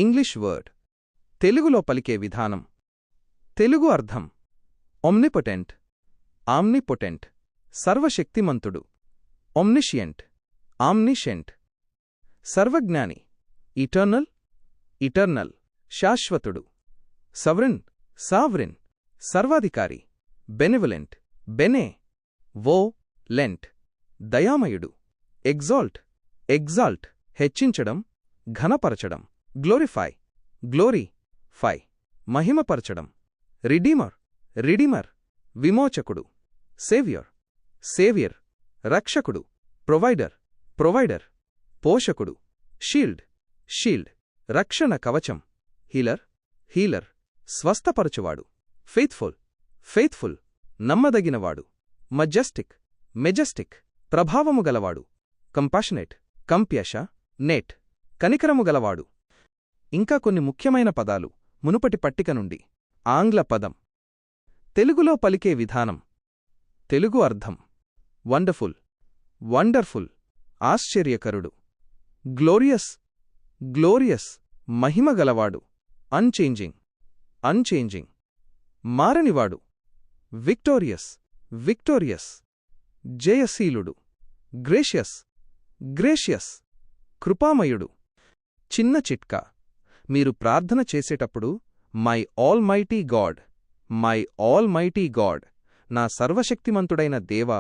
English word. తెలుగులో పలికే విధానం. తెలుగు అర్థం: ఒమ్నిపొటెంట్, ఆమ్నిపొటెంట్, సర్వశక్తిమంతుడు. ఒమ్నిషియంట్, ఆమ్నిషెంట్, సర్వజ్ఞాని. ఇటర్నల్, ఇటర్నల్, శాశ్వతుడు. సవరిన్, సావరిన్, సర్వాధికారి. బెనివలెంట్, బెనే, వో, లెంట్, దయామయుడు. ఎగ్జాల్ట్, ఎగ్జాల్ట్, హెచ్చించడం, ఘనపరచడం. గ్లోరిఫై, గ్లోరీ, ఫై, మహిమపరచడం. రిడీమర్, రిడీమర్, విమోచకుడు. సేవ్యర్, సేవ్యర్, రక్షకుడు. ప్రొవైడర్, ప్రొవైడర్, పోషకుడు. షీల్డ్, షీల్డ్, రక్షణ కవచం. హీలర్, హీలర్, స్వస్థపరచువాడు. ఫెయిత్ఫుల్, ఫెయిత్ఫుల్, నమ్మదగినవాడు. మజెస్టిక్, మెజెస్టిక్, ప్రభావము గలవాడు. కంపాషనేట్, కంప్యాష, నేట్, కనికరము గలవాడు. ఇంకా కొన్ని ముఖ్యమైన పదాలు మునుపటి పట్టిక నుండి. ఆంగ్ల పదం. తెలుగులో పలికే విధానం. తెలుగు అర్థం: వండర్ఫుల్, వండర్ఫుల్, ఆశ్చర్యకరుడు. గ్లోరియస్, గ్లోరియస్, మహిమగలవాడు. అన్చేంజింగ్, అన్చేంజింగ్, మారనివాడు. విక్టోరియస్, విక్టోరియస్, జయశీలుడు. గ్రేషియస్, గ్రేషియస్, కృపామయుడు. చిన్న చిట్కా: మీరు ప్రార్థన చేసేటప్పుడు my almighty God, my almighty God, నా సర్వశక్తిమంతుడైన దేవా